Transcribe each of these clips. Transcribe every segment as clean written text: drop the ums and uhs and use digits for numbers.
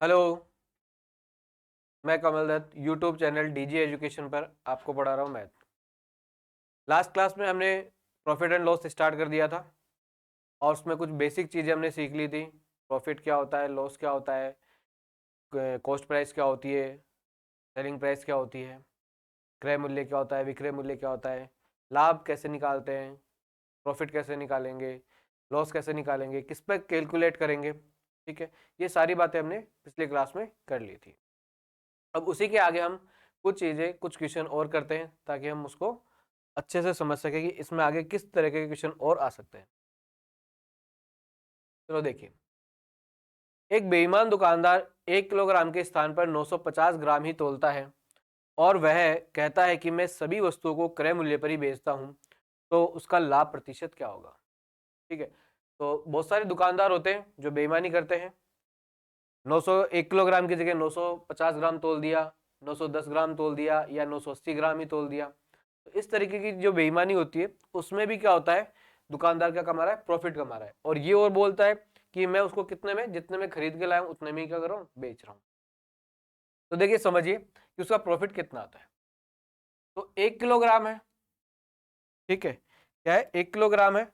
Hello. मैं Kamal Dutt YouTube channel DG education पर आपको पढ़ा रहा हूँ मैथ। लास्ट क्लास में हमने प्रॉफिट एंड लॉस स्टार्ट कर दिया था और उसमें कुछ बेसिक चीज़ें हमने सीख ली थी। प्रॉफिट क्या होता है, लॉस क्या होता है, कॉस्ट प्राइस क्या होती है, सेलिंग प्राइस क्या होती है, क्रय मूल्य क्या होता है, विक्रय मूल्य क्या होता है, लाभ कैसे निकालते हैं, प्रॉफिट कैसे निकालेंगे, लॉस कैसे निकालेंगे, किस पर कैलकुलेट करेंगे। ठीक है, ये सारी बातें हमने पिछले क्लास में कर ली थी। अब उसी के आगे हम कुछ चीजें, कुछ क्वेश्चन और करते हैं ताकि हम उसको अच्छे से समझ सके कि इसमें आगे किस तरह के क्वेश्चन और आ सकते हैं। चलो देखिए, एक बेईमान दुकानदार 1 किलोग्राम के स्थान पर 950 ग्राम ही तोलता है और वह कहता है कि मैं सभी वस्तुओं को क्रय मूल्य पर ही बेचता हूं, तो उसका लाभ प्रतिशत क्या होगा। ठीक है, तो बहुत सारे दुकानदार होते हैं जो बेईमानी करते हैं। 1 किलोग्राम की जगह 950 ग्राम तोल दिया, 910 ग्राम तोल दिया या 980 ग्राम ही तोल दिया। तो इस तरीके की जो बेईमानी होती है उसमें भी क्या होता है, दुकानदार क्या कमा रहा है, प्रॉफिट कमा रहा है। और ये और बोलता है कि मैं उसको कितने में, जितने में खरीद के लाया हूं उतने में ही क्या कर रहा हूं, बेच रहा हूं। तो देखिए, समझिए कि उसका प्रॉफिट कितना आता है। तो 1 किलोग्राम है, ठीक है, क्या है, 1 किलोग्राम है।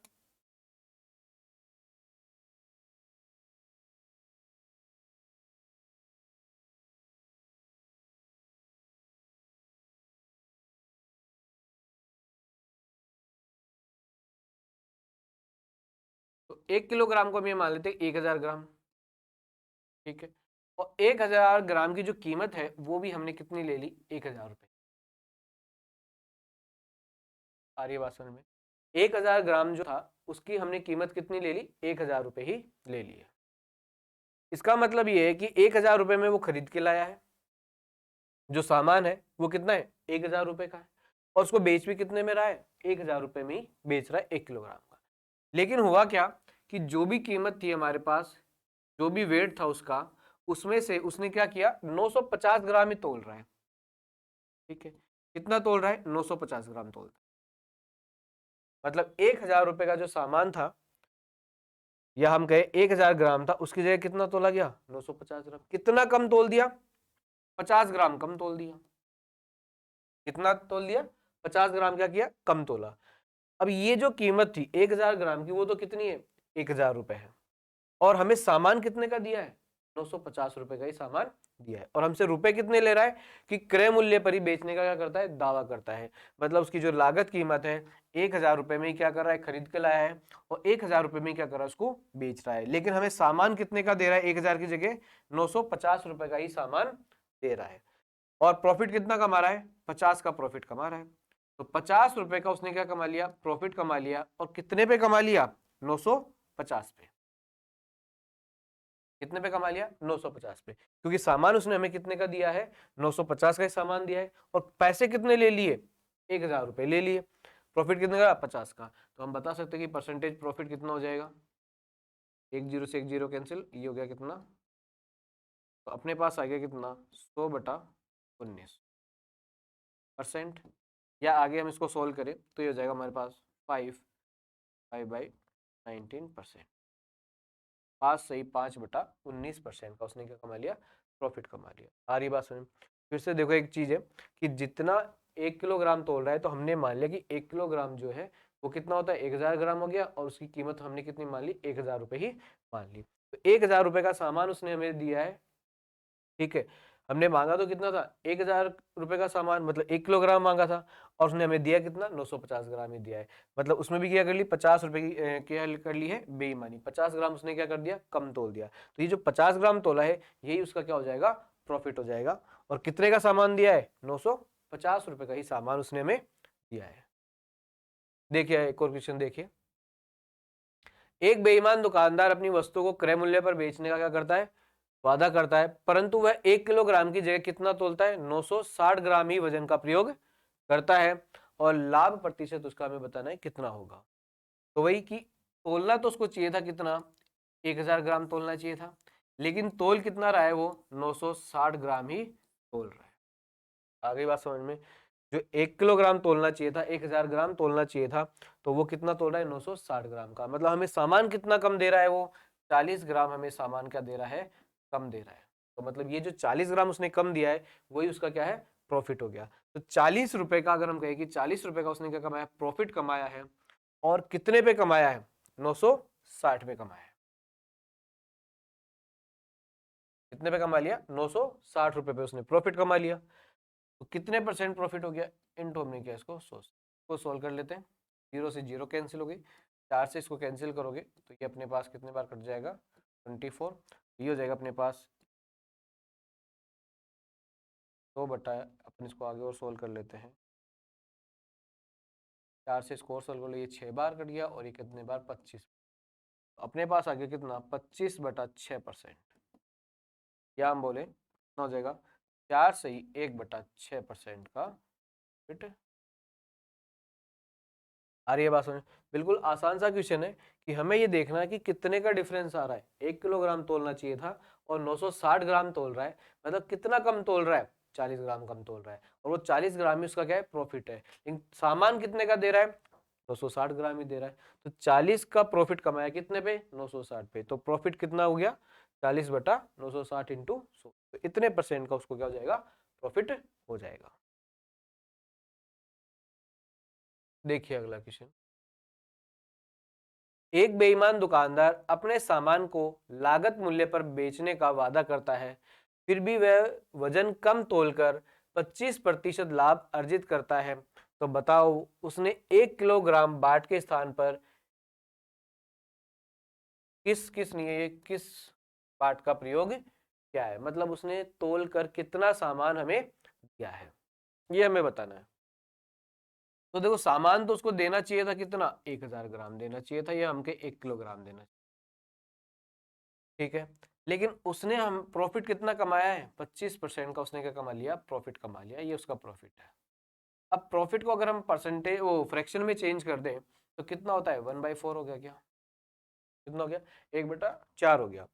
तो 1 किलोग्राम को हम ये मान लेते हैं 1000 ग्राम। ठीक है, और 1000 ग्राम की जो कीमत है वो भी हमने कितनी ले ली, 1000 रुपए। आ रही है बात समझ में। 1000 ग्राम जो था उसकी हमने कीमत कितनी ले ली, 1000 रुपए ही ले ली है। इसका मतलब ये है कि 1000 रुपए में वो खरीद के लाया है, जो सामान है वो कितना है, 1000 रुपए का है, और उसको बेच भी कितने में रहा है, 1000 रुपए में ही बेच रहा है 1 किलोग्राम का। लेकिन हुआ क्या कि जो भी कीमत थी हमारे पास, जो भी वेट था उसका, उसमें से उसने क्या किया, 950 ग्राम ही तोल रहा है। ठीक है, कितना तोल रहा है, 950 ग्राम तोल रहा है। मतलब 1000 रुपए का जो सामान था, या हम कहे 1000 ग्राम था, उसकी जगह कितना तोला गया, 950 ग्राम। कितना कम तोल दिया, 50 ग्राम कम तोल दिया। कितना तोल दिया, 50 ग्राम क्या किया, कम तोला। अब ये जो कीमत थी 1000 ग्राम की, वो तो कितनी है, 1000 रुपए है। और हमें सामान कितने का दिया है, 950 रुपए का ही सामान दिया है। और हमसे रुपए कितने ले रहा है, कि क्रय मूल्य पर ही बेचने का क्या करता है, दावा करता है। मतलब उसकी जो लागत कीमत है, 1000 रुपए में ही क्या कर रहा है, खरीद के लाया है, और 1000 रुपए में ही क्या कर रहा है, उसको बेच रहा है। लेकिन हमें सामान कितने का दे रहा है, 1000 की जगह 950 रुपए का ही सामान दे रहा है। और प्रॉफिट कितना कमा रहा है, 50 का प्रॉफिट कमा रहा है। तो 50 रुपए का उसने क्या कमा लिया, प्रॉफिट कमा लिया। और कितने पे कमा लिया, 950 पे। कितने पे कमा लिया, 950 पे, क्योंकि सामान उसने हमें कितने का दिया है, 950 का ही सामान दिया है। और पैसे कितने ले लिए, 1000 रुपए ले लिए। प्रॉफिट कितने का, 50 का। तो हम बता सकते हैं कि परसेंटेज प्रॉफिट कितना हो जाएगा, एक जीरो से एक जीरो कैंसिल, ये हो गया कितना, तो अपने पास आ गया कितना, 100/19%। या आगे हम इसको सोल्व करें तो ये हो जाएगा हमारे पास 5/19%। 5 सही 5/19% का उसने क्या कमा लिया, प्रॉफिट कमा लिया। आ रही बात समझ। फिर से देखो, एक चीज है कि जितना 1 किलोग्राम तोल रहा है, तो हमने मान लिया कि 1 किलोग्राम जो है वो कितना होता है, 1000 ग्राम हो गया, और उसकी कीमत हमने कितनी मान ली, 1000 रुपए ही मान ली। तो 1000 रुपए का सामान उसने हमें दिया है। ठीक है, हमने मांगा तो कितना था, 1000 रुपए का सामान, मतलब 1 किलोग्राम मांगा था, और उसने हमें दिया कितना, 950 ग्राम ही दिया है। मतलब उसमें भी क्या कर ली, 50 रुपए की क्या कर ली है, बेईमानी। 50 ग्राम उसने क्या कर दिया, कम तोल दिया। तो ये जो 50 ग्राम तोला है, यही उसका क्या हो जाएगा, प्रॉफिट हो जाएगा। और कितने का सामान दिया है, 950 रुपए का ही सामान उसने हमें दिया है। देखिए एक और क्वेश्चन देखिए, एक बेईमान दुकानदार अपनी वस्तु को क्रय मूल्य पर बेचने का क्या करता है, वादा करता है, परंतु वह 1 किलोग्राम की जगह कितना तोलता है, 960 ग्राम ही वजन का प्रयोग करता है। और लाभ प्रतिशत उसका हमें बताना है कितना होगा। तो वही कि तोलना तो उसको चाहिए था कितना, 1000 ग्राम तोलना चाहिए था, लेकिन तोल कितना रहा है, वो 960 ग्राम ही तोल रहा है। आ गई बात समझ में। जो 1 किलोग्राम तोलना चाहिए था, 1000 ग्राम तोलना चाहिए था, तो वो कितना तोल रहा है, 960 ग्राम का। मतलब हमें सामान कितना कम दे रहा है, वो 40 ग्राम हमें सामान क्या दे रहा है, कम दे रहा है। तो मतलब ये जो 40 ग्राम उसने कम दिया है वही उसका क्या है, प्रॉफिट हो गया। तो 40 रुपए का, अगर हम कहें कि 40 रुपए का उसने क्या कमाया, प्रॉफिट कमाया है, और कितने पे कमाया है, 960 पे कमाया है। कितने पे कमा लिया, 960 रुपए पे उसने प्रॉफिट कमा लिया। तो कितने परसेंट प्रॉफिट हो गया, इनटू हमने किया इसको 100 को सोल्व कर लेते हैं। 0 से 0 कैंसिल हो गई, 4 से इसको कैंसिल करोगे तो ये अपने पास कितने बार कट जाएगा, 24। ये हो जाएगा अपने पास 100 बटा, अपन इसको आगे और सोल्व कर लेते हैं। 4 से इसको और सोल्व कर लो, ये 6 बार कट गया, और ये कितने बार, 25। अपने पास आ गया कितना, 25/6%। या हम बोले कितना हो जाएगा, 4 से ही 1/6% का प्रॉफिट। आ रही है बात समझ, बिल्कुल आसान सा क्वेश्चन है कि हमें ये देखना है कि कितने का डिफरेंस आ रहा है। 1 किलोग्राम तोलना चाहिए था और 960 ग्राम तोल रहा है, मतलब कितना कम तोल रहा है, 40 ग्राम कम तोल रहा है, और वो 40 ग्राम में उसका क्या है, प्रॉफिट है। लेकिन सामान कितने का दे रहा है, 960 ग्राम ही दे रहा है। तो 40 का प्रॉफिट कमाया कितने पे, 960 पे, तो प्रॉफिट कितना हो गया, 40/960 इंटू 100। तो इतने परसेंट का उसको क्या हो जाएगा, प्रॉफिट हो जाएगा। देखिए अगला क्वेश्चन। एक बेईमान दुकानदार अपने सामान को लागत मूल्य पर बेचने का वादा करता है, फिर भी वह वजन कम तोलकर 25% लाभ अर्जित करता है। तो बताओ उसने 1 किलोग्राम बाट के स्थान पर किस बाट का प्रयोग किया है, मतलब उसने तोल कर कितना सामान हमें दिया है, ये हमें बताना है। तो देखो सामान तो उसको देना चाहिए था कितना, 1000 ग्राम देना चाहिए था, या हमके 1 किलोग्राम देना चाहिए, ठीक है। लेकिन उसने हम प्रॉफिट कितना कमाया है, 25% का उसने क्या कमा लिया, प्रॉफिट कमा लिया, ये उसका प्रॉफिट है। अब प्रॉफिट को अगर हम परसेंटेज वो फ्रैक्शन में चेंज कर दें तो कितना होता है, 1/4 हो गया, क्या कितना हो गया, 1/4 हो गया।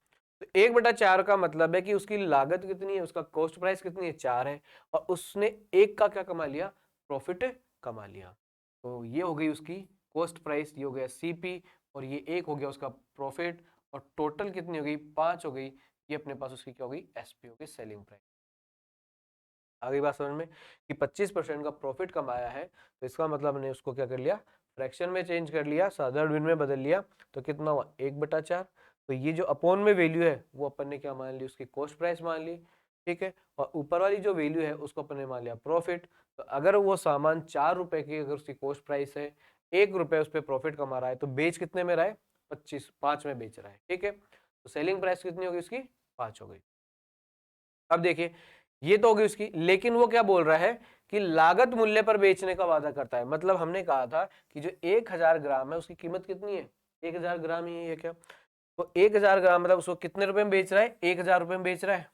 तो 1/4 का मतलब है कि उसकी लागत कितनी है, उसका कॉस्ट प्राइस कितनी है, 4 है, और उसने 1 का क्या कमा लिया, प्रॉफिट कमा लिया। तो ये हो गई उसकी कॉस्ट प्राइस, ये हो गया सीपी, और ये 1 हो गया उसका प्रॉफिट, और टोटल कितनी हो गई, 5 हो गई। ये अपने पास उसकी क्या होगी, एसपी होगी, सेलिंग प्राइस। आगे बात समझ में कि 25% का प्रॉफिट कमाया है, तो इसका मतलब हमने उसको क्या कर लिया, फ्रैक्शन में चेंज कर लिया, साधारण ऋण में बदल लिया। तो कितना हुआ, 1/4। तो ये जो अपॉन में वैल्यू है वो अपन ने क्या मान ली, उसकी कॉस्ट प्राइस मान ली, ठीक है। और ऊपर वाली जो वैल्यू है उसको अपन ने मान लिया प्रॉफिट। तो अगर वो सामान 4 रुपए की अगर उसकी कॉस्ट प्राइस है, 1 रुपए उस पर प्रॉफिट कमा रहा है, तो बेच कितने में रहा है, 5 में बेच रहा है, ठीक है। तो सेलिंग प्राइस कितनी होगी उसकी, 5 हो गई। अब देखिए ये तो होगी उसकी, लेकिन वो क्या बोल रहा है कि लागत मूल्य पर बेचने का वादा करता है। मतलब हमने कहा था कि जो 1000 ग्राम है उसकी कीमत कितनी है, 1000 ग्राम ही है क्या। तो 1000 ग्राम मतलब उसको कितने रुपए में बेच रहा है, 1000 रुपए में बेच रहा है।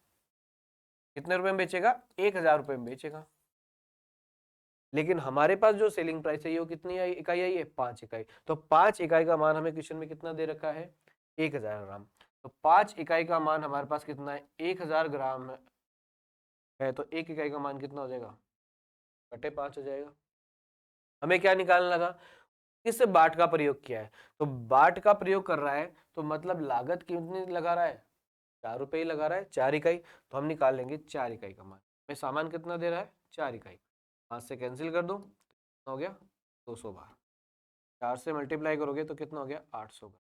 कितने रुपए में बेचेगा, 1000 रुपए में बेचेगा। लेकिन हमारे पास जो सेलिंग प्राइस है ये कितनी इकाई आई है, 5 इकाई। तो 5 इकाई का मान हमें क्वेश्चन में कितना दे रखा है, 1000 ग्राम। तो 5 इकाई का मान हमारे पास कितना है, 1000 ग्राम है, तो 1 इकाई का मान कितना हो जाएगा, बटे 5 हो जाएगा। हमें क्या निकालना था, किस बाट का प्रयोग किया है। तो बाट का प्रयोग कर रहा है तो मतलब लागत कितनी लगा रहा है, 4 रुपए ही लगा रहा है, 4 इकाई। तो हम निकाल लेंगे 4 इकाई का मान। मैं सामान कितना दे रहा है, 4 इकाई। 5 से कैंसिल कर दो, कितना हो गया, 200 बार। 4 से मल्टीप्लाई करोगे तो कितना हो गया, 800 बार।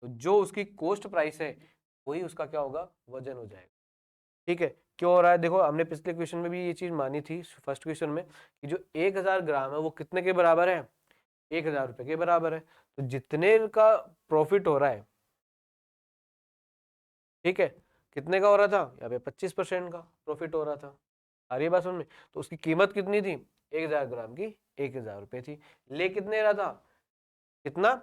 तो जो उसकी कॉस्ट प्राइस है वही उसका क्या होगा, वजन हो जाएगा, ठीक है। क्यों हो रहा है, देखो हमने पिछले क्वेश्चन में भी ये चीज मानी थी, फर्स्ट क्वेश्चन में, कि जो 1000 ग्राम है वो कितने के बराबर है, 1000 रुपए के बराबर है। तो जितने का प्रॉफिट हो रहा है, ठीक है, कितने का हो रहा था, यहाँ पे 25% का प्रॉफिट हो रहा था। आ रही है बात समझ में। तो उसकी कीमत कितनी थी, 1000 ग्राम की 1000 रुपए थी। ले कितने रहा था, कितना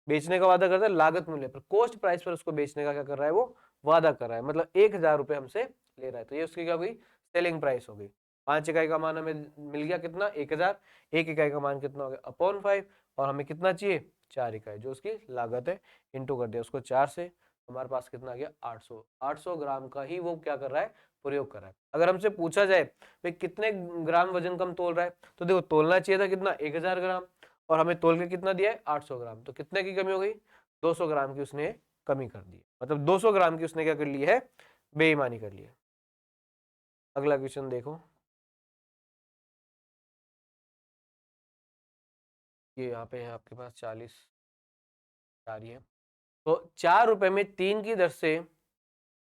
बेचने का वादा करता है, लागत मूल्य पर, कॉस्ट प्राइस पर उसको बेचने का क्या कर रहा है, वो वादा कर रहा है, मतलब 1000 रुपए हमसे ले रहा है। तो ये उसकी क्या हुई, सेलिंग प्राइस हो गई। 5 इकाई का मान हमें मिल गया कितना, 1000। 1 इकाई का मान कितना हो गया, अपॉन 5। और हमें कितना चाहिए, 4 इकाई, जो उसकी लागत है, इंटू कर दिया उसको 4 से। हमारे पास कितना आ गया, 800 ग्राम का ही वो क्या कर रहा है, प्रयोग कर रहा है। अगर हमसे पूछा जाए भाई कितने ग्राम वजन कम तोल रहा है, तो देखो तोलना चाहिए था कितना, 1000 ग्राम, और हमें तोल के कितना दिया है, 800 ग्राम। तो कितने की कमी हो गई, 200 ग्राम की उसने कमी कर दी। मतलब 200 ग्राम की उसने क्या कर ली है, बेईमानी कर लिया। अगला क्वेश्चन देखो, ये यहाँ पे है आपके पास 40 आ रही है। तो 4 रुपए में 3 की दर से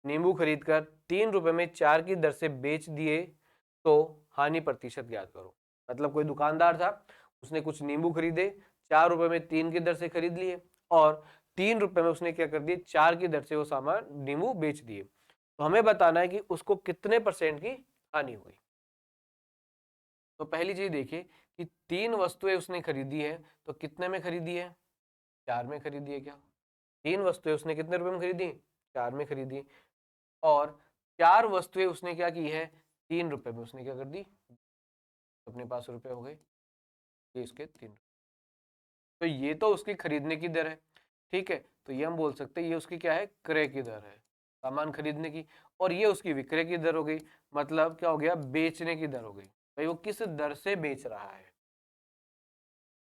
नींबू खरीदकर 3 रुपए में 4 की दर से बेच दिए तो हानि प्रतिशत ज्ञात करो। मतलब कोई दुकानदार था, उसने कुछ नींबू खरीदे, 4 रुपए में 3 की दर से खरीद लिए और 3 रुपए में उसने क्या कर दिया, 4 की दर से वो सामान नींबू बेच दिए। तो हमें बताना है कि उसको कितने % की हानि हुई। तो पहली चीज देखिए कि 3 वस्तुएं उसने खरीदी है, तो कितने में खरीदी है, 4 में खरीदी है। क्या 3 वस्तुएं उसने कितने रुपए में खरीदी, 4 में खरीदी, और 4 वस्तुएं उसने क्या की है, 3 रुपए में उसने क्या कर दी, अपने पास रुपए हो गए, ये इसके 3। तो ये तो उसकी खरीदने की दर है, ठीक है। तो ये हम बोल सकते हैं ये उसकी क्या है, क्रय की दर है, सामान खरीदने की। और ये उसकी विक्रय की दर हो गई, मतलब क्या हो गया, बेचने की दर हो गई। भाई वो किस दर से बेच रहा है।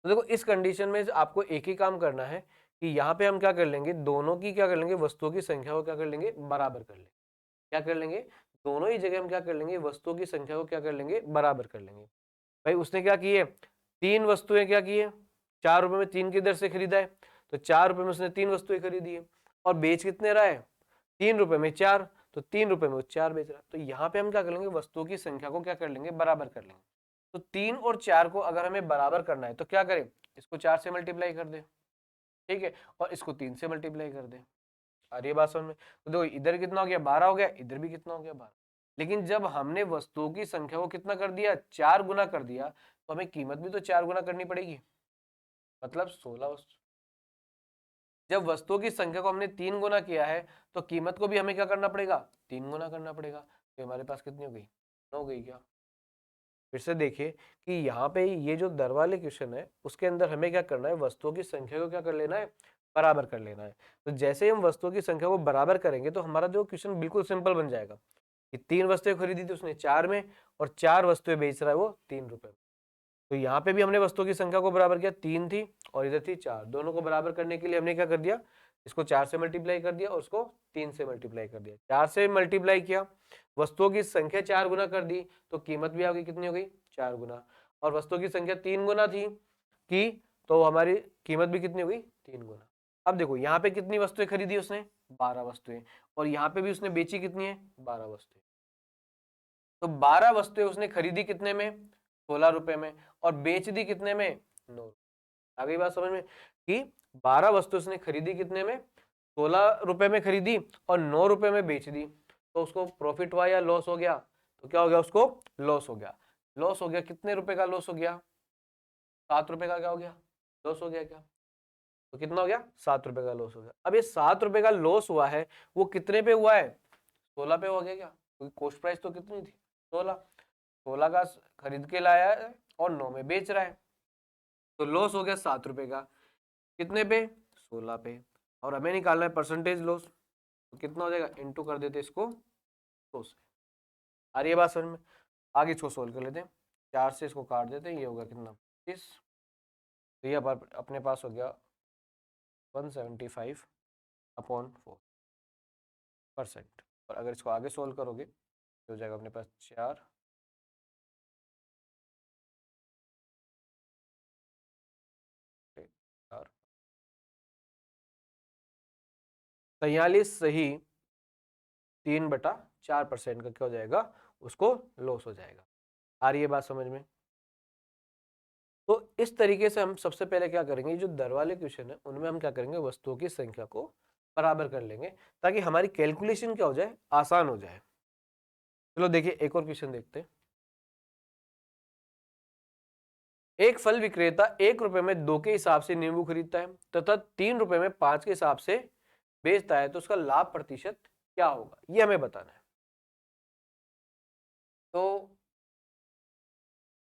तो देखो इस कंडीशन में आपको एक ही काम करना है कि यहाँ पे हम क्या कर लेंगे, दोनों की क्या कर लेंगे, वस्तुओं की संख्या को क्या कर लेंगे, बराबर कर लेंगे। क्या कर लेंगे, दोनों ही जगह हम क्या कर लेंगे, वस्तुओं की संख्या को क्या कर लेंगे, बराबर कर लेंगे। भाई उसने क्या की है, 3 वस्तुएं क्या की है, 4 रुपए में 3 की दर से खरीदा है, तो 4 रुपए में उसने 3 वस्तुएं खरीदी है। और बेच कितने रहा है, 3 रुपए में 4, तो 3 रुपए में वो 4 बेच रहा है। तो यहाँ पे हम क्या कर लेंगे, वस्तुओं की संख्या को क्या कर लेंगे, बराबर कर लेंगे। तो 3 और 4 को अगर हमें बराबर करना है तो क्या करें, इसको 4 से मल्टीप्लाई कर दे, ठीक है, और इसको 3 से मल्टीप्लाई कर दे। आ रही है बात समझ में। तो देखो इधर कितना हो गया, 12 हो गया, इधर भी कितना हो गया, 12। लेकिन जब हमने वस्तुओं की संख्या को कितना कर दिया, 4 गुना कर दिया, तो हमें कीमत भी तो 4 गुना करनी पड़ेगी, मतलब 16 वस्तु। जब वस्तुओं की संख्या को हमने 3 गुना किया है तो कीमत को भी हमें क्या करना पड़ेगा, 3 गुना करना पड़ेगा। तो हमारे पास कितनी हो गई, 9 हो गई। क्या फिर से देखिए कि यहाँ पे ये जो दर वाले क्वेश्चन है उसके अंदर हमें क्या करना है, वस्तुओं की संख्या को क्या कर लेना है, बराबर कर लेना है। तो जैसे ही हम वस्तुओं की संख्या को बराबर करेंगे तो हमारा जो क्वेश्चन बिल्कुल सिंपल बन जाएगा कि 3 वस्तुएं खरीदी थी उसने 4 में और 4 वस्तुएं बेच रहा है वो 3 रुपए में। तो यहाँ पे भी हमने वस्तुओं की संख्या को बराबर किया, 3 थी और इधर थी 4, दोनों को बराबर करने के लिए हमने क्या कर दिया, इसको 4 से मल्टीप्लाई कर दिया और उसको 3 से मल्टीप्लाई कर दिया। 4 से मल्टीप्लाई किया, वस्तुओं की संख्या 4 गुना कर दी, तो कीमत भी आ गई, कितनी हो गई, 4 गुना। और वस्तुओं की संख्या 3 गुना थी की, तो हमारी कीमत भी कितनी हो गई, 3 गुना। अब देखो यहाँ पे कितनी वस्तुएं खरीदी उसने, 12 वस्तुएं, और यहाँ पे भी उसने बेची कितनी है, 12 वस्तुएं। तो 12 वस्तुएं उसने खरीदी कितने में, 16 रुपए में, और बेच दी कितने में, 9। आ गई बात समझ में कि 12 वस्तु उसने खरीदी कितने में, 16 रुपए में खरीदी और 9 रुपए में बेच दी। तो उसको प्रॉफिट हुआ या लॉस हो गया, तो क्या हो गया, उसको लॉस हो गया। लॉस हो गया, कितने रुपए का लॉस हो गया, 7 रुपए का क्या हो गया, लॉस हो गया। क्या तो कितना हो गया, 7 रुपए का लॉस हो गया। अब ये 7 रुपए का लॉस हुआ है वो कितने पे हुआ है, 16 पे हो गया। क्या क्योंकि कॉस्ट प्राइस तो कितनी थी, 16। 16 का खरीद के लाया है और 9 में बेच रहा है, तो लॉस हो गया 7 रुपए का, कितने पे, 16 पे। और हमें निकालना है परसेंटेज लॉस, तो कितना हो जाएगा, इनटू कर देते इसको 100 से। आ रही है बात समझ में। आगे इसको सोल्व कर लेते हैं, 4 से इसको काट देते हैं, ये होगा कितना, 30। तो ये अपने पास हो गया 175/4%। और अगर इसको आगे सोल्व करोगे तो हो जाएगा अपने पास 4 43 सही 3/4% का क्या हो जाएगा, उसको लॉस हो जाएगा। आ रही है बात समझ में। तो इस तरीके से हम सबसे पहले क्या करेंगे, जो दर वाले क्वेश्चन है उनमें हम क्या करेंगे, वस्तुओं की संख्या को बराबर कर लेंगे ताकि हमारी कैलकुलेशन क्या हो जाए, आसान हो जाए। चलो देखिए एक और क्वेश्चन देखते हैं। एक फल विक्रेता 1 रुपए में 2 के हिसाब से नींबू खरीदता है तथा 3 रुपए में 5 के हिसाब से बेचता है, तो उसका लाभ प्रतिशत क्या होगा, ये हमें बताना है। तो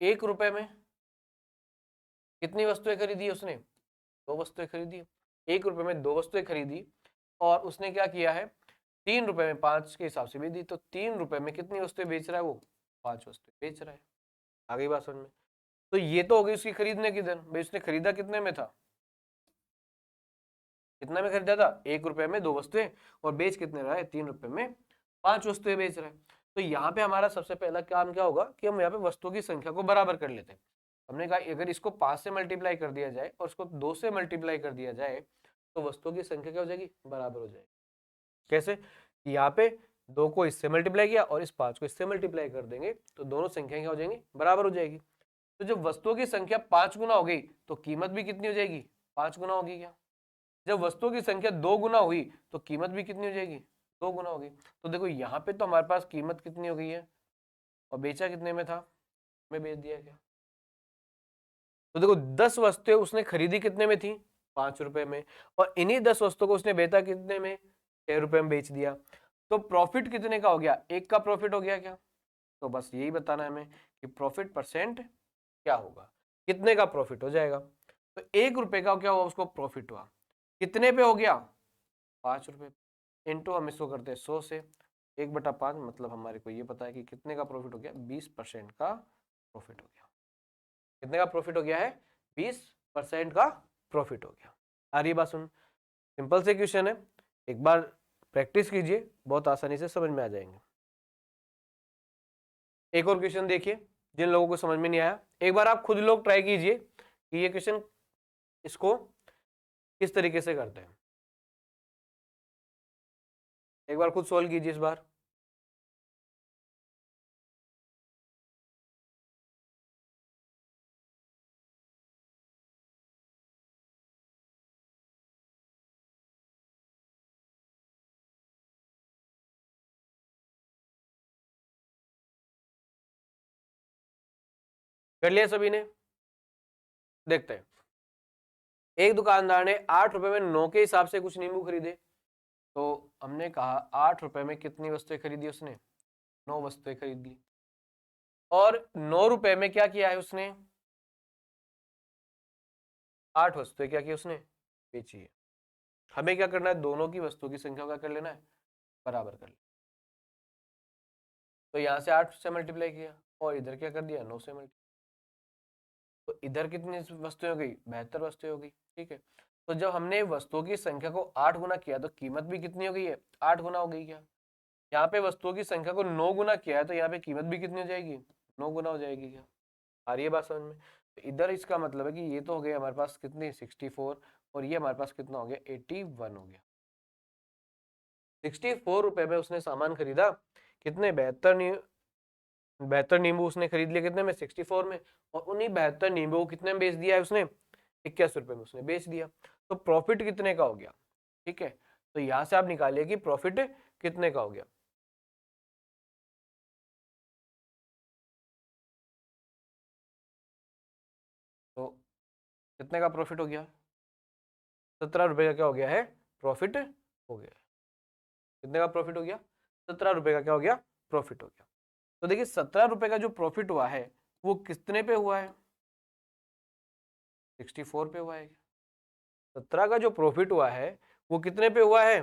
1 रुपए में कितनी वस्तुएं खरीदी उसने, 2 वस्तुएं खरीदी। 1 रुपए में 2 वस्तुएं खरीदी और उसने क्या किया है, 3 रुपए में 5 के हिसाब से बेच दी। तो 3 रुपए में कितनी वस्तुएं बेच रहा है वो, 5 वस्तुएं बेच रहा है। आ गई बात समझ में। तो ये तो हो गई उसकी खरीदने की दर। भाई उसने खरीदा कितने में था, कितने में खरीदा था, 1 रुपए में 2 वस्तुएं, और बेच कितने रहा है, 3 रुपए में 5 वस्तुएं बेच रहा है। तो यहाँ पे हमारा सबसे पहला काम क्या होगा कि हम यहाँ पे वस्तुओं की संख्या को बराबर कर लेते हैं। हमने कहा अगर इसको 5 से मल्टीप्लाई कर दिया जाए और इसको 2 से मल्टीप्लाई कर दिया जाए तो वस्तुओं की संख्या क्या हो जाएगी, बराबर हो जाएगी। कैसे, यहाँ पे 2 को इससे मल्टीप्लाई किया और इस 5 को इससे मल्टीप्लाई कर देंगे तो दोनों संख्याएं क्या हो जाएंगी, बराबर हो जाएगी। तो जब वस्तुओं की संख्या 5 गुना हो गई तो कीमत भी कितनी हो जाएगी, 5 गुना होगी। क्या, जब वस्तुओं की संख्या 2 गुना हुई तो कीमत भी कितनी हो जाएगी, 2 गुना होगी। तो देखो यहाँ पे तो हमारे पास कीमत कितनी हो गई है और बेचा कितने में था, मैं बेच दिया क्या। तो देखो 10 वस्तुएं उसने खरीदी कितने में थी, 5 रुपए में, और इन्हीं 10 वस्तुओं को उसने बेचा कितने में, 6 रुपए में बेच दिया। तो प्रॉफिट कितने का हो गया, एक का प्रॉफिट हो गया क्या। तो बस यही बताना है हमें कि प्रॉफिट परसेंट क्या होगा, कितने का प्रॉफिट हो जाएगा। तो 1 रुपए का क्या हुआ, उसको प्रॉफिट हुआ, कितने पे हो गया, 5 रुपए, इंटू हम इसको करते हैं 100 से, 1/5, मतलब हमारे को ये पता है कि कितने का प्रॉफिट हो गया, 20% का प्रॉफिट हो गया। कितने का प्रॉफिट हो गया है, 20% का प्रॉफिट हो गया। आ रही बात सुन, सिंपल से क्वेश्चन है, एक बार प्रैक्टिस कीजिए, बहुत आसानी से समझ में आ जाएंगे। एक और क्वेश्चन देखिए, जिन लोगों को समझ में नहीं आया एक बार आप खुद लोग ट्राई कीजिए कि ये क्वेश्चन इसको किस तरीके से करते हैं। एक बार खुद सॉल्व कीजिए इस बार। कर लिया सभी ने, देखते हैं। एक दुकानदार ने 8 रुपए में 9 के हिसाब से कुछ नींबू खरीदे। तो हमने कहा 8 रुपए में कितनी वस्तुएं खरीदी उसने, 9 वस्तुएं खरीद ली। और 9 रुपए में क्या किया है उसने, 8 वस्तुएं क्या की उसने, बेची है। हमें क्या करना है, दोनों की वस्तुओं की संख्या क्या कर लेना है, बराबर कर लेना। तो यहाँ से 8 से मल्टीप्लाई किया और इधर क्या कर दिया, 9 से मल्टीप्लाई। तो इधर कितनी वस्तुएं हो गई, 72 वस्तुएं हो गई। ठीक है, तो जब हमने वस्तुओं की संख्या को 8 गुना किया तो कीमत भी कितनी हो गई है, 8 गुना हो गई। क्या, यहाँ पे वस्तुओं की संख्या को 9 गुना किया है तो यहाँ पे कीमत भी कितनी हो जाएगी, 9 गुना हो जाएगी। क्या आ रही है बात समझ में। तो इधर इसका मतलब है कि ये तो हो गया हमारे पास कितनी, 64, और ये हमारे पास कितना हो गया, 81 हो गया। 64 रुपए में उसने सामान खरीदा, कितने, 72 नींबू उसने खरीद लिए, कितने में, 64 में। और उन्हीं 72 नींबू को कितने में बेच दिया है उसने, 81 रुपए में उसने बेच दिया। तो प्रॉफिट कितने का हो गया। ठीक है, तो यहां से आप निकालिए कि प्रॉफिट कितने का हो गया। तो कितने का प्रॉफिट हो गया, 17 रुपए का क्या हो गया है, प्रॉफिट हो गया। कितने का प्रॉफिट हो गया, 17 रुपए का क्या हो गया, प्रॉफिट हो गया। तो देखिए 17 रुपए का जो प्रॉफिट हुआ है वो कितने पे हुआ है, 64 पे हुआ है। 17 का जो प्रॉफिट हुआ है वो कितने पे हुआ है,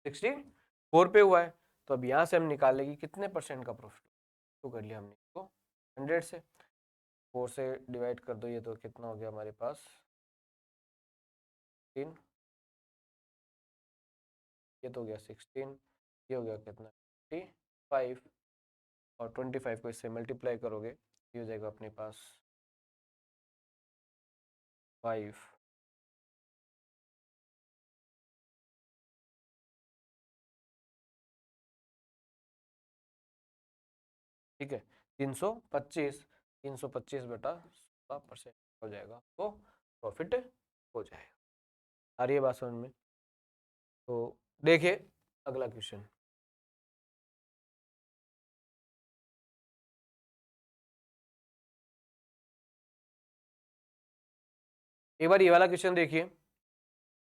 64 पे हुआ है। तो अब यहां से हम निकालेंगे कितने परसेंट का प्रॉफिट। तो कर लिया हमने इसको 100 से, 4 से डिवाइड कर दो, ये तो कितना हो गया हमारे पास 3, ये तो हो गया 16, ये हो गया कितना 25, और 25 को इससे मल्टीप्लाई करोगे ये हो जाएगा अपने पास 5। ठीक है, 325, 325 बटा 16% हो जाएगा तो प्रॉफिट हो जाएगा। आ रही है बात समझ में। तो देखिए अगला क्वेश्चन, एक बार ये वाला क्वेश्चन देखिए।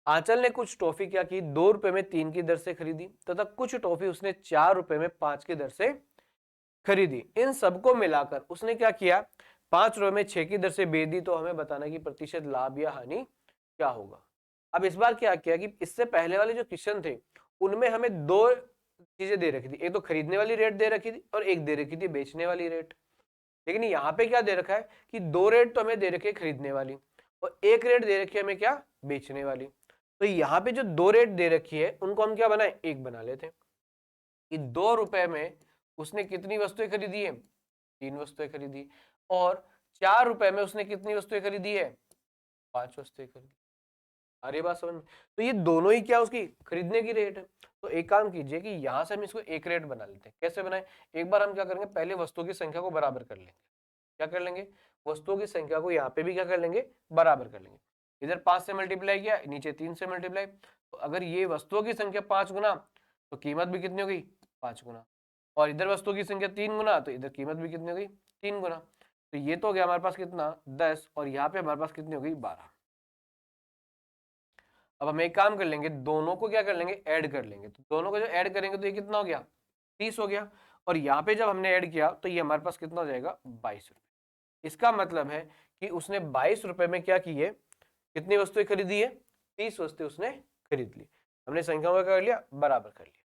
आंचल ने कुछ टॉफी क्या की, 2 रुपए में 3 की दर से खरीदी तथा कुछ टॉफी उसने 4 रुपए में 5 की दर से खरीदी। इन सबको मिलाकर उसने क्या किया, 5 रुपए में 6 की दर से बेच दी। तो हमें बताना कि प्रतिशत लाभ या हानि क्या होगा। अब इस बार क्या किया कि इससे पहले वाले जो क्वेश्चन थे उनमें हमें 2 चीजें दे रखी थी, एक तो खरीदने वाली रेट दे रखी थी और एक दे रखी थी बेचने वाली रेट। लेकिन यहाँ पे क्या दे रखा है कि 2 रेट तो हमें दे रखी है खरीदने वाली और एक रेट दे रखी है हमें क्या, बेचने वाली। तो यहाँ पे जो 2 रेट दे रखी है उनको हम क्या बनाए, एक बना लेते हैं। कि 2 रुपए में उसने कितनी वस्तुएं खरीदी है, 3 वस्तुएं खरीदी, और 4 रुपए में उसने कितनी वस्तुएं खरीदी है, 5 वस्तुएं खरीदी। अरे बात समझ में? तो ये दोनों ही क्या उसकी खरीदने की रेट है। तो एक काम कीजिए कि यहां से हम इसको एक रेट बना लेते हैं। कैसे बनाए? एक बार हम क्या करेंगे, पहले वस्तुओं की संख्या को बराबर कर लेंगे। क्या कर लेंगे? वस्तुओं की संख्या को यहाँ पे भी क्या कर लेंगे, बराबर कर लेंगे। इधर 5 से मल्टीप्लाई किया, नीचे 3 से मल्टीप्लाई। तो अगर ये वस्तुओं की संख्या 5 गुना, तो कीमत भी कितनी हो गई, 5 गुना। और इधर वस्तुओं की संख्या 3 गुना, तो इधर कीमत भी कितनी हो गई, 3 गुना। तो ये तो हो गया हमारे पास कितना, 10, और यहाँ पे हमारे पास कितनी हो गई, 12। अब हम एक काम कर लेंगे, दोनों को क्या कर लेंगे, ऐड कर लेंगे। तो दोनों को जो ऐड करेंगे तो ये कितना हो गया, 30 हो गया। और यहाँ पे जब हमने ऐड किया तो ये हमारे पास कितना हो जाएगा, 22 रुपए। इसका मतलब है कि उसने 22 रुपए में क्या की है, कितनी वस्तुएं खरीदी है, 30 वस्तुएं उसने खरीद ली। हमने संख्याओं का कर लिया, बराबर कर लिया।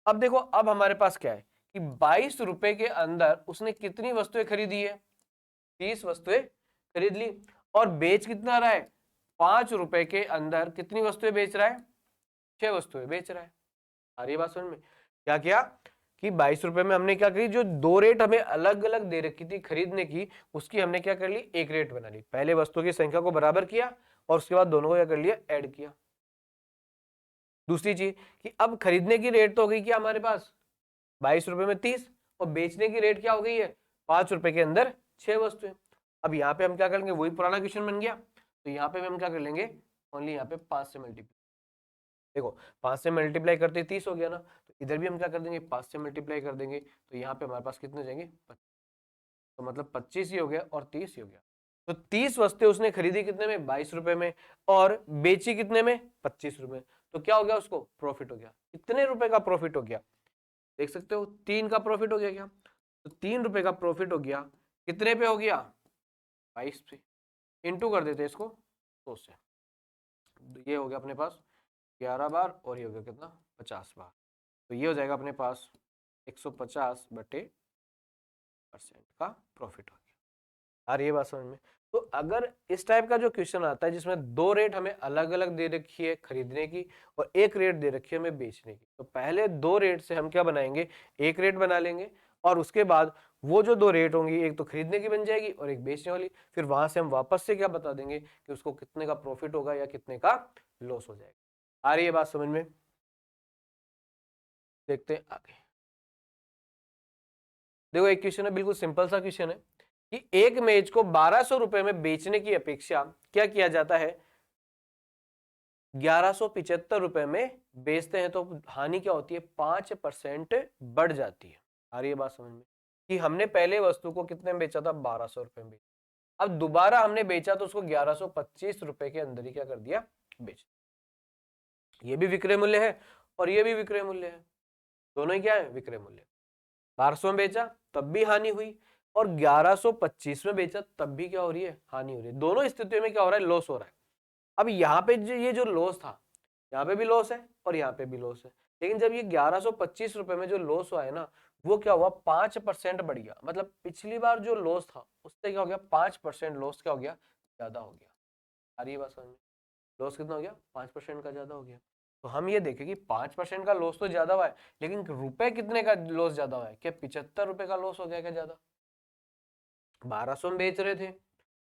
अब देखो, अब हमारे पास क्या है कि 22 रुपए के अंदर उसने कितनी वस्तुएं खरीदी है, 30 वस्तुएं खरीद ली। और बेच कितना रहा है, 5 रुपए के अंदर कितनी वस्तुएं बेच रहा है, 6 वस्तुएं बेच रहा है। आ रही बात समझ में? क्या किया कि 22 रुपए में हमने क्या करी, जो दो रेट हमें अलग अलग दे रखी थी खरीदने की, उसकी हमने क्या कर ली, एक रेट बना ली। पहले वस्तुओं की संख्या को बराबर किया और उसके बाद दोनों को क्या कर लिया, ऐड किया। दूसरी चीज कि अब खरीदने की रेट तो हो गई क्या हमारे पास, 22 रुपए में 30, और बेचने की रेट क्या हो गई है, 5 रुपए के अंदर 6 वस्तुएं। अब यहाँ पे हम क्या करेंगे, वही पुराना क्वेश्चन बन गया। तो यहाँ पे हम क्या कर लेंगे, ओनली यहाँ पे 5 से मल्टीप्लाई। देखो 5 से मल्टीप्लाई करते 30 हो गया ना, तो इधर भी हम क्या कर देंगे, 5 से मल्टीप्लाई कर देंगे। तो यहाँ पे हमारे पास कितने जाएंगे, 25। तो मतलब 25 ही हो गया और 30 ही हो गया। तो 30 वस्तुएं उसने खरीदी कितने में, 22 रुपए में, और बेची कितने में, 25 रुपए। तो क्या हो गया, उसको प्रॉफिट हो गया। कितने रुपए का प्रॉफिट हो गया, देख सकते हो, 3 का प्रॉफिट हो गया क्या। तो 3 रुपए का प्रॉफिट हो गया, कितने पे हो गया, 22 पे। इंटू कर देते इसको 100 से। ये हो गया अपने पास 11 बार, और ये हो गया कितना, 50 बार। तो ये हो जाएगा अपने पास 150/% का प्रॉफिट हो गया। आ रही है बात समझ में? तो अगर इस टाइप का जो क्वेश्चन आता है जिसमें दो रेट हमें अलग अलग दे रखी है खरीदने की, और एक रेट दे रखी है हमें बेचने की, तो पहले दो रेट से हम क्या बनाएंगे, एक रेट बना लेंगे। और उसके बाद वो जो दो रेट होंगी, एक तो खरीदने की बन जाएगी और एक बेचने वाली। फिर वहां से हम वापस से क्या बता देंगे कि उसको कितने का प्रॉफिट होगा या कितने का लॉस हो जाएगा। आ रही है बात समझ में? देखते हैं आगे। देखो एक क्वेश्चन है, बिल्कुल सिंपल सा क्वेश्चन है कि एक मेज को 1200 रुपए में बेचने की अपेक्षा क्या किया जाता है, 1175 रुपए में बेचते हैं, तो हानि क्या होती है, 5% बढ़ जाती है। आ रही है बात समझ में? कि हमने पहले वस्तु को कितने में बेचा था, 1200 रुपए में। अब दोबारा हमने बेचा तो उसको 1125 रुपए के अंदर ही क्या कर दिया, बेच। ये भी विक्रय मूल्य है और ये भी विक्रय मूल्य है, दोनों ही क्या है, विक्रय मूल्य। 1200 में बेचा तब भी हानि हुई, और 1125 में बेचा तब भी क्या हो रही है, हानि हो रही है। दोनों स्थितियों में क्या हो रहा है, लॉस हो रहा है। अब यहाँ पे ये जो लॉस था, यहाँ पे भी लॉस है और यहाँ पे भी लॉस है। लेकिन जब ये 1125 रुपए में जो लॉस हुआ है ना, वो क्या हुआ, 5% बढ़ गया। मतलब पिछली बार जो लॉस था उससे क्या हो गया, 5% लॉस क्या हो गया, ज्यादा हो गया। आ रही है बात समझ में? लॉस कितना हो गया, 5% का ज्यादा हो गया। तो हम ये देखें कि 5% का लॉस तो ज्यादा हुआ है, लेकिन रुपए कितने का लॉस ज्यादा हुआ है, क्या 75 रुपए का लॉस हो गया क्या ज्यादा। 1200 में बेच रहे थे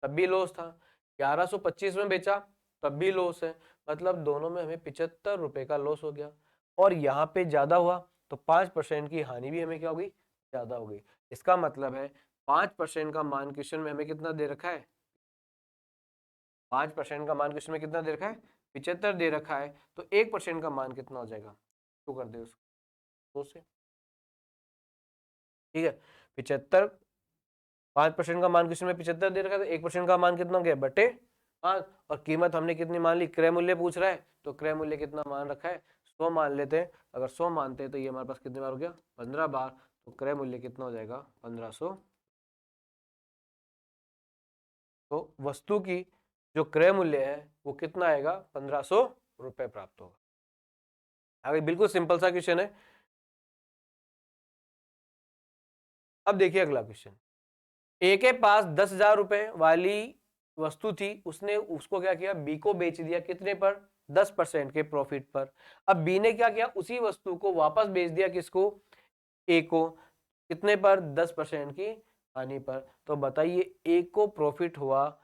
तब भी लॉस था, 1125 में बेचा तब भी लॉस है। मतलब दोनों में हमें 75 रुपए का लॉस हो गया, और यहाँ पे ज्यादा हुआ तो 5% की हानि भी हमें क्या हो गई, ज्यादा हो गई। इसका मतलब है 5% का मान क्वेश्चन में हमें कितना दे रखा है, 5% का मान क्वेश्चन में कितना दे रखा है, 75 दे रखा है। तो 1% का मान कितना हो जाएगा, तो कर दे उसको 2 से। ठीक है, 75, 5% का मान क्वेश्चन में 75 दे रखा है, तो 1% का मान कितना हो गया, बटे 5। और कीमत हमने कितनी मान ली, क्रय मूल्य पूछ रहा है, तो क्रय मूल्य कितना मान रखा है, 100 मान लेते हैं। अगर 100 मानते हैं तो ये हमारे पास कितने बार हो गया, 15 बार। तो क्रय मूल्य कितना हो जाएगा, 1500। तो वस्तु की जो क्रय मूल्य है वो कितना आएगा, 1500 रुपए प्राप्त होगा। आगे बिल्कुल सिंपल सा क्वेश्चन है। अब देखिए अगला क्वेश्चन, ए के पास 10,000 रुपए वाली वस्तु थी, उसने उसको क्या किया, बी को बेच दिया कितने पर, 10% के प्रॉफिट पर। अब बी ने क्या किया, उसी वस्तु को वापस बेच दिया किसको, ए को, कितने पर, 10% की हानि पर। तो बताइए ए को प्रॉफिट हुआ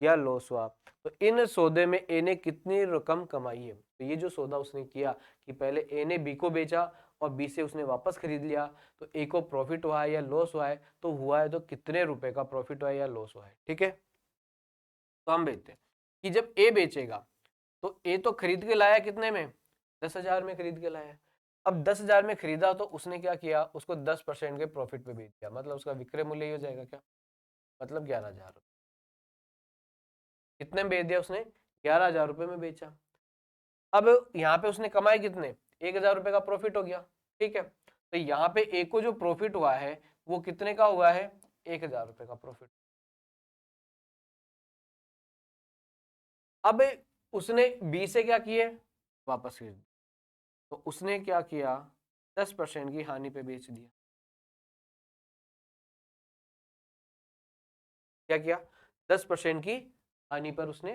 या लॉस हुआ। तो इन सौदे में ए ने कितनी रकम कमाई है। तो ये जो सौदा उसने किया कि पहले ए ने बी को बेचा और बी से उसने वापस खरीद लिया, तो ए को प्रॉफिट हुआ है या लॉस हुआ है, तो हुआ है तो कितने रुपए का प्रॉफिट हुआ है या लॉस हुआ है। ठीक है, तो हम बेचते हैं कि जब ए बेचेगा तो ए तो खरीद के लाया कितने में, 10,000 में खरीद के लाया। अब 10,000 में खरीदा तो उसने क्या किया, उसको 10% के प्रॉफिट पे बेच दिया, मतलब उसका विक्रय मूल्य ही हो जाएगा क्या, मतलब 11,000। कितने में बेच दिया उसने, 11,000 रुपए में बेचा। अब यहाँ पे उसने कमाए कितने, 1,000 रुपए का प्रॉफिट हो गया। ठीक है, तो यहाँ पे ए को जो प्रॉफिट हुआ है वो कितने का हुआ है, 1,000 रुपए का प्रॉफिट। अब उसने बी से क्या किए, वापस खरीद, तो उसने क्या किया, 10% की हानि पे बेच दिया। क्या किया, 10% की हानि पर उसने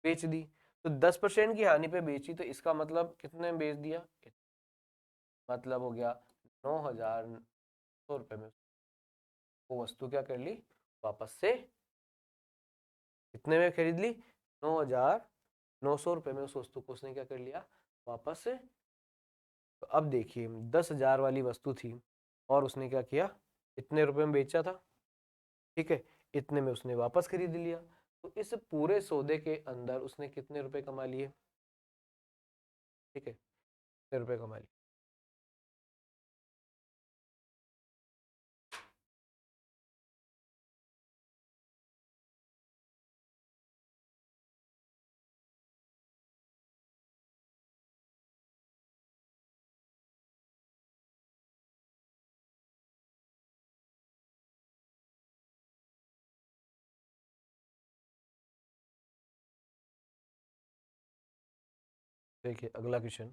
बेच दी। तो 10% की हानि पे बेची, तो इसका मतलब कितने में बेच दिया, मतलब हो गया 9,900 रुपए में वो वस्तु क्या कर ली, वापस से कितने में खरीद ली, 9,900 रुपए में उस वस्तु को उसने क्या कर लिया, वापस से। तो अब देखिए 10,000 वाली वस्तु थी और उसने क्या किया, इतने रुपए में बेचा था। ठीक है, इतने में उसने वापस खरीद लिया। तो इस पूरे सौदे के अंदर उसने कितने रुपए कमा लिए, ठीक है, कितने रुपए कमा लिए। देखिए अगला क्वेश्चन,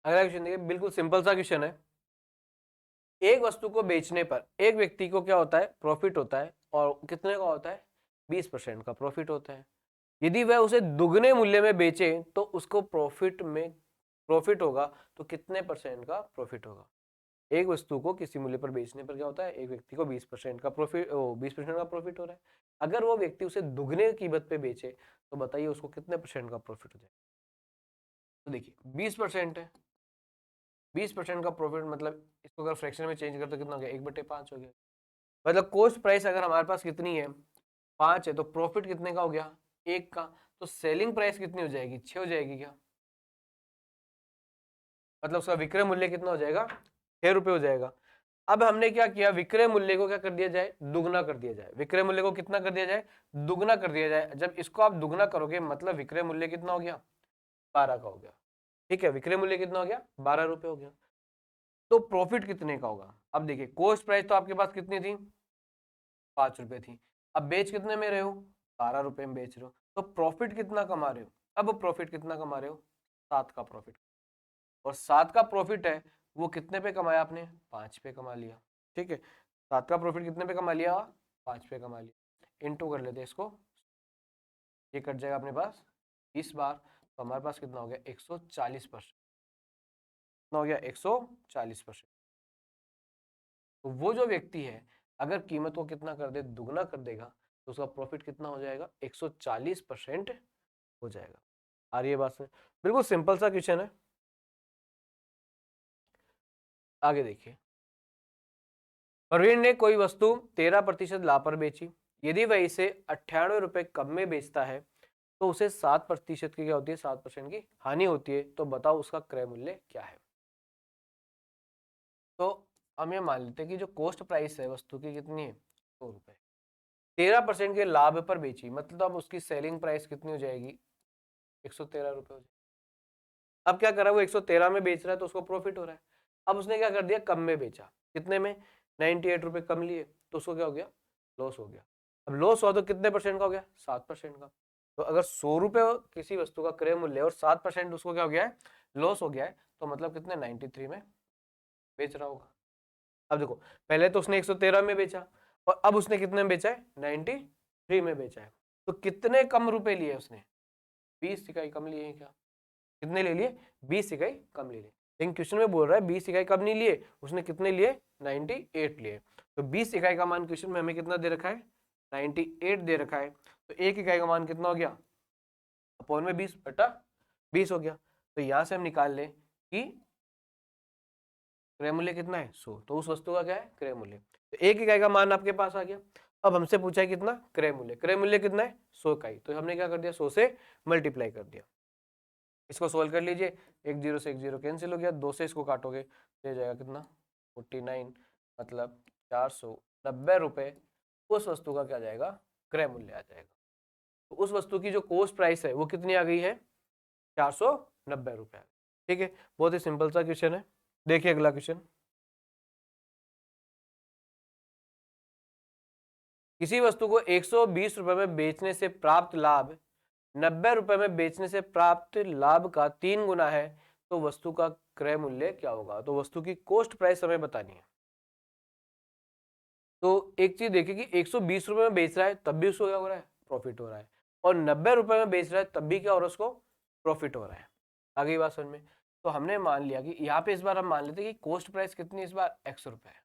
अगला क्वेश्चन देखिए, बिल्कुल सिंपल सा क्वेश्चन है। एक वस्तु को बेचने पर एक व्यक्ति को क्या होता है, प्रॉफिट होता है, और कितने का होता है, 20% का प्रॉफिट होता है। यदि वह उसे दुगने मूल्य में बेचे तो उसको प्रॉफिट होगा, तो कितने परसेंट का प्रॉफिट होगा। एक वस्तु को किसी मूल्य पर बेचने पर क्या होता है, एक व्यक्ति को 20% का प्रॉफिट, 20% का प्रॉफिट हो रहा है। अगर वो व्यक्ति उसे दुगने कीमत पे बेचे तो बताइए उसको कितने परसेंट का प्रॉफिट हो जाएगा। तो देखिए 20% है, 20% का प्रॉफिट, मतलब इसको अगर फ्रैक्शन में चेंज कर तो कितना हो गया, 1/5 हो गया। मतलब कॉस्ट प्राइस अगर हमारे पास कितनी है, 5 है, तो प्रॉफिट कितने का हो गया, 1 का। तो सेलिंग प्राइस कितनी हो जाएगी, 6 हो जाएगी क्या, मतलब उसका विक्रय मूल्य कितना हो जाएगा, 6 रुपए हो जाएगा। अब हमने क्या किया, विक्रय मूल्य को क्या कर दिया जाए, दुगना कर दिया जाए। विक्रय मूल्य को कितना कर दिया जाए, दुगना कर दिया जाए। जब इसको आप दुगना करोगे मतलब विक्रय मूल्य कितना हो गया, 12 का हो गया। ठीक है, विक्रय मूल्य कितना हो गया, 12 रुपए हो गया। तो प्रॉफिट कितने का होगा। अब देखिए कॉस्ट प्राइस तो आपके पास कितनी थी, 5 रुपए थी। अब बेच कितने में रहे हो, 12 रुपए में बेच रहे हो, तो प्रॉफिट कितना कमा रहे हो। अब प्रॉफिट कितना कमा रहे हो, 7 का प्रॉफिट। और 7 का प्रॉफिट है वो कितने पे कमाया आपने, 5 पे कमा लिया। ठीक है, 7 का प्रॉफिट कितने पे कमा लिया, 5 पे कमा लिया। इनटू कर लेते हैं इसको, ये कट जाएगा अपने पास 20 बार, तो हमारे पास कितना हो गया, 140%। कितना हो गया, 140%। तो वो जो व्यक्ति है अगर कीमत को कितना कर दे, दुगना कर देगा, तो उसका प्रॉफिट कितना हो जाएगा, 140% हो जाएगा। आ रही है बात में, बिल्कुल सिंपल सा क्वेश्चन है। आगे देखिए, प्रवीण ने कोई वस्तु 13% लाभ पर बेची। यदि वह इसे 98 रुपए कम में बेचता है तो उसे 7% की क्या होती है, 7% की हानि होती है। तो बताओ उसका क्रय मूल्य क्या है। तो हम ये मान लेते हैं कि जो कॉस्ट प्राइस है वस्तु की कितनी है, 100 रुपए। 13% के लाभ पर बेची, मतलब अब उसकी सेलिंग प्राइस कितनी हो जाएगी, 113 रुपए हो जाएगी। अब क्या कर रहा है वो, 113 में बेच रहा है तो उसको प्रॉफिट हो रहा है। अब उसने क्या कर दिया, कम में बेचा, कितने में, 98 रुपए कम लिए, तो उसको क्या हो गया, लॉस हो गया। अब लॉस हुआ तो कितने परसेंट का हो गया, 7% का। तो अगर 100 रुपए किसी वस्तु का क्रय मूल्य और 7% उसको क्या हो गया है, लॉस हो गया है, तो मतलब कितने, 93 में बेच रहा होगा। अब देखो पहले तो उसने 113 में बेचा, और अब उसने कितने में बेचा है, 93 में बेचा है। तो कितने कम रुपए लिए उसने, 20 इकाई कम लिए हैं क्या, कितने ले लिए, 20 इकाई कम ले लिए। लेकिन क्वेश्चन में बोल रहा है 20 इकाई कम नहीं लिए, उसने कितने लिए, 98 लिए। तो 20 इकाई का मान क्वेश्चन में हमें कितना दे रखा है, 98 दे रखा है। तो एक इकाई का मान कितना हो गया, अपॉन में 20 बटा 20 हो गया। तो यहां से हम निकाल लें कि क्रय मूल्य कितना है, 100। तो उस वस्तु का क्या है, क्रय मूल्य। तो एक इकाई का मान आपके पास आ गया। अब हमसे पूछा है कितना, क्रय मूल्य। क्रय मूल्य कितना है, 100 इकाई। तो हमने क्या कर दिया, 100 से मल्टीप्लाई कर दिया। इसको सोल्व कर लीजिए, एक जीरो से एक जीरो कैंसिल हो गया, 2 से इसको काटोगे तो जाएगा कितना, 49, मतलब 490 रुपए उस वस्तु का क्या जाएगा, क्रय मूल्य आ जाएगा। तो उस वस्तु की जो कॉस्ट प्राइस है वो कितनी आ गई है, 490 रुपए। ठीक है, बहुत ही सिंपल सा क्वेश्चन है। देखिए अगला क्वेश्चन, किसी वस्तु को 120 रुपए में बेचने से प्राप्त लाभ 90 रुपए में बेचने से प्राप्त लाभ का 3 गुना है, तो वस्तु का क्रय मूल्य क्या होगा। तो वस्तु की कॉस्ट प्राइस हमें बतानी है। तो एक चीज देखिए कि 120 रुपए में बेच रहा है तब भी उसको क्या हो रहा है, प्रॉफिट हो रहा है, और 90 रुपए में बेच रहा है तब भी क्या हो रहा है, उसको प्रॉफिट हो रहा है। आगे बात समझ में। तो हमने मान लिया कि यहाँ पे इस बार हम मान लेते हैं कि कॉस्ट प्राइस कितनी है इस बार, 100 रुपए है।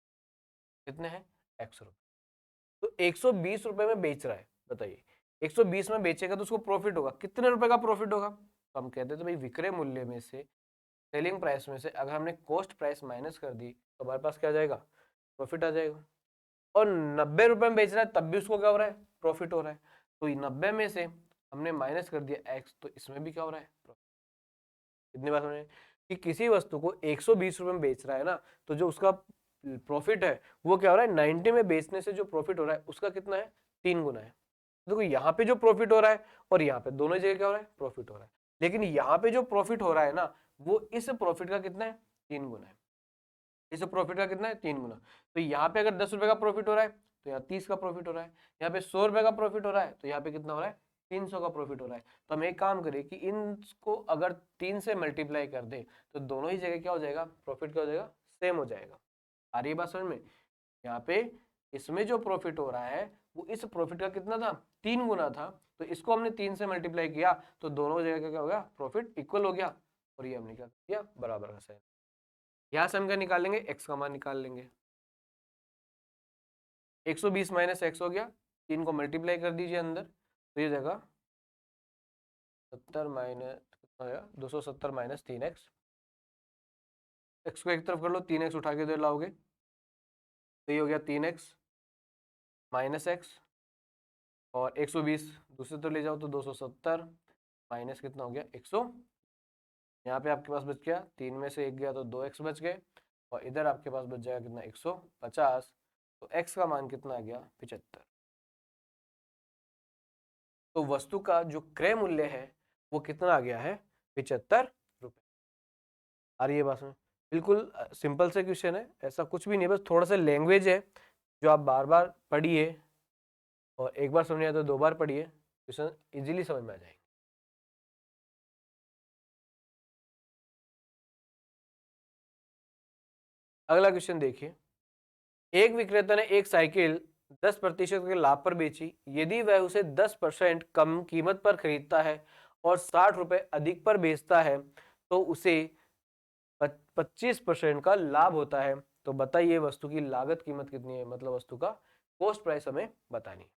कितने हैं, 100 रुपए। तो 120 रुपए में बेच रहा है, बताइए 120 में बेचेगा तो उसको प्रॉफिट होगा, कितने रुपए का प्रॉफिट होगा। तो हम कहते हैं तो भाई विक्रय मूल्य में से, सेलिंग प्राइस में से अगर हमने कॉस्ट प्राइस माइनस कर दी तो हमारे पास क्या आ जाएगा, प्रॉफिट आ जाएगा। और 90 रुपए में बेच रहा है तब भी उसको क्या हो रहा है, प्रॉफिट हो रहा है। तो 90 में से हमने माइनस कर दिया x, तो इसमें भी क्या हो रहा है, इतनी बात समझे कि किसी वस्तु को 120 रुपए में बेच रहा है ना, तो जो उसका प्रॉफिट है वो क्या हो रहा है, 90 में बेचने से जो प्रॉफिट हो रहा है उसका कितना है, 3 गुना है। देखो यहाँ पे जो प्रॉफिट हो रहा है और यहाँ पे दोनों जगह क्या हो रहा है, प्रॉफिट हो रहा है। लेकिन यहाँ पे जो प्रॉफिट हो रहा है ना, वो इस प्रॉफिट का कितना है, 3 गुना है। इस प्रॉफिट का कितना है, 3 गुना। तो यहाँ पे अगर 10 रुपए का प्रॉफिट हो रहा है तो यहाँ 30 का प्रॉफिट हो रहा है। यहाँ पे 100 रुपए का प्रॉफिट हो रहा है तो यहाँ पे कितना हो रहा है, 300 का प्रॉफिट हो रहा है। तो हम एक काम करें कि इनको अगर 3 से मल्टीप्लाई कर दे तो दोनों ही जगह क्या हो जाएगा, प्रॉफिट क्या हो जाएगा, सेम हो जाएगा। आ रही बात समझ में। यहाँ पे इसमें जो प्रॉफिट हो रहा है वो इस प्रॉफिट का कितना था, 3 गुना था। तो इसको हमने 3 से मल्टीप्लाई किया तो दोनों जगह का क्या हो गया, प्रॉफिट इक्वल हो गया। और ये हमने क्या किया, बराबर का साइन। यहाँ से हम क्या निकाल लेंगे, एक्स का मान निकाल लेंगे। 120 माइनस एक्स हो गया, 3 को मल्टीप्लाई कर दीजिए अंदर, तो ये जगह 70 माइनस कितना हो गया, 270 माइनस 3x। एक्स को एक तरफ कर लो, 3x उठा के इधर लाओगे तो ये हो गया 3x माइनस एक्स, और 120 दूसरे तरफ ले जाओ तो 270 माइनस कितना हो गया, 100। यहाँ पे आपके पास बच गया 3 में से 1 गया तो 2x बच गए, और इधर आपके पास बच जाएगा कितना, 150। तो x का मान कितना आ गया, 75। तो वस्तु का जो क्रय मूल्य है वो कितना आ गया है, 75 रुपए। आ रही है बात में। बिल्कुल सिंपल से क्वेश्चन है, ऐसा कुछ भी नहीं, बस थोड़ा सा लैंग्वेज है जो आप बार बार पढ़िए, और एक बार समझ आया तो 2 बार पढ़िए, क्वेश्चन इजीली समझ में आ जाएंगे। अगला क्वेश्चन देखिए, एक विक्रेता ने एक साइकिल 10% के लाभ पर बेची। यदि वह उसे 10% कम कीमत पर खरीदता है और 60 रुपए अधिक पर बेचता है तो उसे 25% का लाभ होता है। तो बताइए वस्तु की लागत कीमत कितनी है, मतलब वस्तु का कॉस्ट प्राइस हमें बतानी है।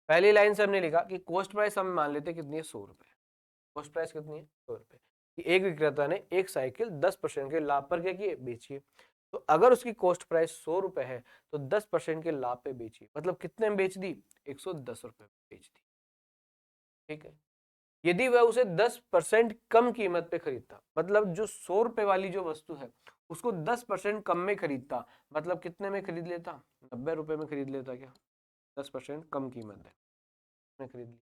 पहली लाइन से हमने लिखा कि कॉस्ट प्राइस हम मान लेते कितनी है, 100 रुपए। कॉस्ट प्राइस कितनी है, 100 रुपए। कि एक विक्रेता ने एक साइकिल 10% के लाभ पर क्या की, बेची। तो अगर उसकी कॉस्ट प्राइस 100 रुपए है तो 10% के लाभ पे बेची, मतलब कितने में बेच दी, 110 रुपए में बेच दी। ठीक है, यदि वह उसे 10% कम कीमत पे खरीदता, मतलब जो 100 रुपए वाली जो वस्तु है उसको 10% कम में खरीदता, मतलब कितने में खरीद लेता, 90 रुपए में खरीद लेता। क्या 10% कम कीमत है में खरीद ली,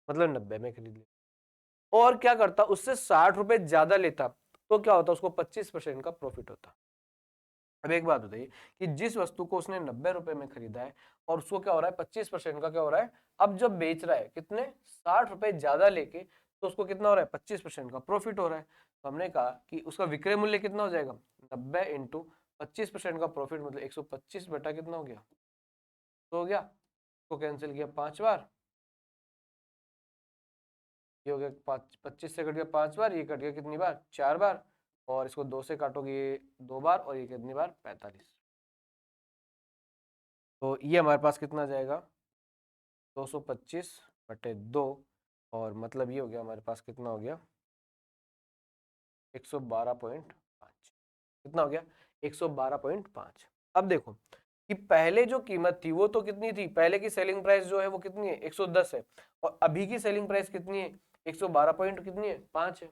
मतलब 90 में खरीद लेता। और क्या करता, उससे 60 रुपए ज्यादा लेता तो क्या होता, उसको 25% का प्रॉफिट होता। अब एक बात बताइए कि जिस वस्तु को उसने 90 रुपए में खरीदा है और उसको क्या हो रहा है, 25% का क्या हो रहा है, अब जब बेच रहा है कितने, 60 रुपए ज्यादा लेके, तो उसको कितना हो रहा है, 25% का प्रॉफिट हो रहा है। तो हमने कहा कि उसका विक्रय मूल्य कितना हो जाएगा, 90 इंटू 25% का प्रॉफिट, मतलब 125 बटा कितना हो गया, तो हो गया, इसको कैंसिल किया 5 बार, ये हो गया 25 से कट गया 5 बार, ये कट गया कितनी बार, 4 बार, और इसको 2 से काटोगे ये 2 बार, और ये कितनी बार, 45। तो ये हमारे पास कितना जाएगा, 225 बटे 2, और मतलब ये हो गया हमारे पास कितना हो गया, 112.5। कितना हो गया, 112.5। अब देखो कि पहले जो कीमत थी वो तो कितनी थी, पहले की सेलिंग प्राइस जो है वो कितनी है, 110 है, और अभी की सेलिंग प्राइस कितनी है, 112 पॉइंट कितनी है, 5 है।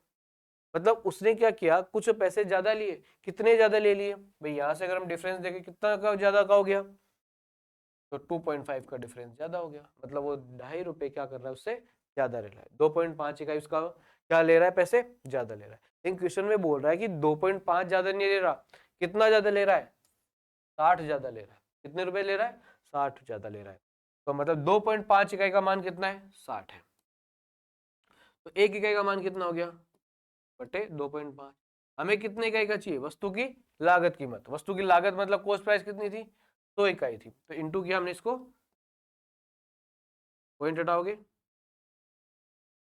मतलब उसने क्या किया, कुछ पैसे ज्यादा लिए, कितने ज्यादा ले लिए भाई, यहां से अगर हम डिफरेंस देखें कितना का ज्यादा का हो गया, तो 2.5 का डिफरेंस ज्यादा हो गया, मतलब वो 2.5 रुपए क्या कर रहा है, उससे ज्यादा ले रहा है, 2.5 इकाई उसका क्या ले रहा है, पैसे ज्यादा ले रहा है। लेकिन क्वेश्चन में बोल रहा है कि 2.5 ज्यादा नहीं ले रहा, कितना ज्यादा ले रहा है, 60 ज्यादा ले रहा है, कितने रुपए ले रहा है, 60 ज्यादा ले रहा है, तो मतलब 2.5 इकाई का मान कितना है, 60 है, तो एक इकाई का मान कितना हो गया, बटे 2.5। हमें कितने इकाई का चाहिए, वस्तु की लागत कीमत, वस्तु की लागत मतलब कॉस्ट प्राइस कितनी थी, 100 इकाई थी, तो इंटू किया हमने, इसको पॉइंट हटाओगे,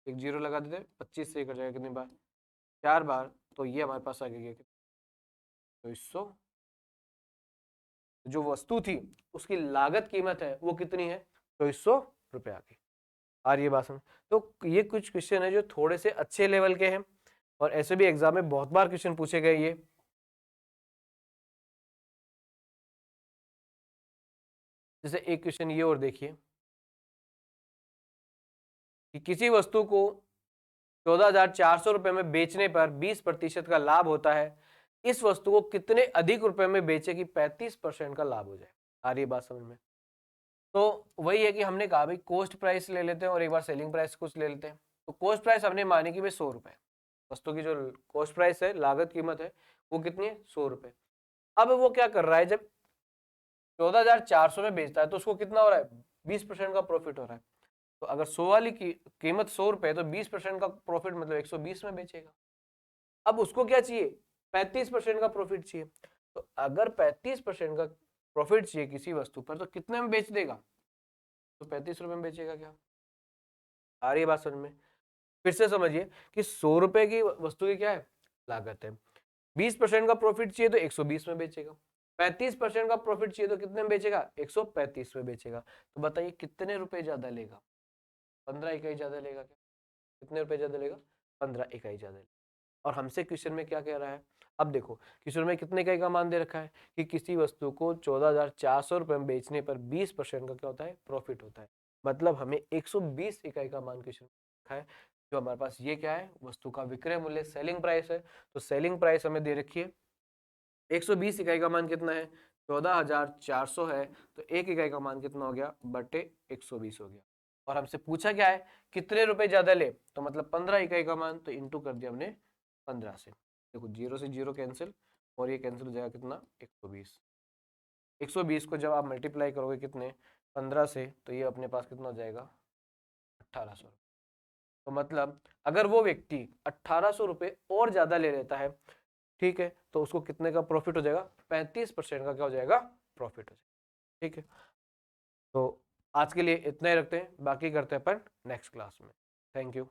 एक जीरो लगा देते, 25 से कट जाएगा कितनी बार, 4 बार, तो ये हमारे पास आ गया 200। जो वस्तु थी उसकी लागत कीमत है वो कितनी है, 200 रुपए आ गई। आ रही है बात समझ। तो ये कुछ क्वेश्चन है जो थोड़े से अच्छे लेवल के हैं, और ऐसे भी एग्जाम में बहुत बार क्वेश्चन पूछे गए ये। जैसे एक क्वेश्चन ये और देखिए कि किसी वस्तु को 14,400 रुपए में बेचने पर 20% का लाभ होता है, इस वस्तु को कितने अधिक रुपए में बेचे कि 35% का लाभ हो जाए। आ रही है बात समझ में। तो वही है कि हमने कहा भाई कॉस्ट प्राइस ले लेते हैं और एक बार सेलिंग प्राइस कुछ ले लेते हैं। तो कॉस्ट प्राइस हमने मानी कि भाई 100 रुपए, वस्तु की जो कॉस्ट प्राइस है, लागत कीमत है, वो कितनी है, 100 रुपए। अब वो क्या कर रहा है, जब 14,400 में बेचता है तो उसको कितना हो रहा है, 20% का प्रॉफिट हो रहा है। तो अगर 100 वाली की कीमत 100 रुपए, तो 20% का प्रॉफिट मतलब 120 में बेचेगा। अब उसको क्या चाहिए, 35% का प्रॉफिट चाहिए। तो अगर 35% का प्रॉफिट चाहिए किसी वस्तु पर, तो कितने में बेच देगा, तो 35 रुपए में बेचेगा क्या। आ रही है बात समझ में। फिर से समझिए कि 100 रुपए की वस्तु की क्या है, लागत है, 20% का प्रॉफिट चाहिए तो 120 में बेचेगा, 35% का प्रॉफिट चाहिए तो कितने में बेचेगा, 135 में बेचेगा। तो बताइए कितने रुपए ज्यादा लेगा, 15 इकाई ज्यादा लेगा क्या, कितने रुपए ज्यादा लेगा, 15 इकाई ज्यादा लेगा। और हमसे क्वेश्चन में क्या कह रहा है, अब देखो क्वेश्चन में कितने इकाई का मान दे रखा है कि किसी वस्तु को 14,400 रुपए में बेचने पर 20% का क्या होता है, प्रॉफिट होता है। मतलब हमें 120 इकाई का मान क्वेश्चन रखा है। जो हमारे पास ये क्या है, वस्तु का विक्रय मूल्य, सेलिंग प्राइस है। तो सेलिंग प्राइस हमें दे रखी है, 120 इकाई का मान कितना है, 14,400 है, तो एक इकाई का मान कितना हो गया, बटे 120 हो गया। और हमसे पूछा क्या है, कितने रुपए ज्यादा ले, तो मतलब 15 इकाई का मान, तो इंटू कर दिया हमने 15 से। देखो जीरो से जीरो कैंसिल, और ये कैंसिल हो जाएगा कितना, 120। 120 को जब आप मल्टीप्लाई करोगे कितने, 15 से, तो ये अपने पास कितना हो जाएगा, 1800। तो मतलब अगर वो व्यक्ति 1800 रुपए और ज्यादा ले लेता है, ठीक है, तो उसको कितने का प्रॉफिट हो जाएगा, 35% का क्या हो जाएगा, प्रॉफिट हो जाएगा। ठीक है, तो आज के लिए इतना ही रखते हैं, बाकी करते हैं अपन नेक्स्ट क्लास में। Thank you.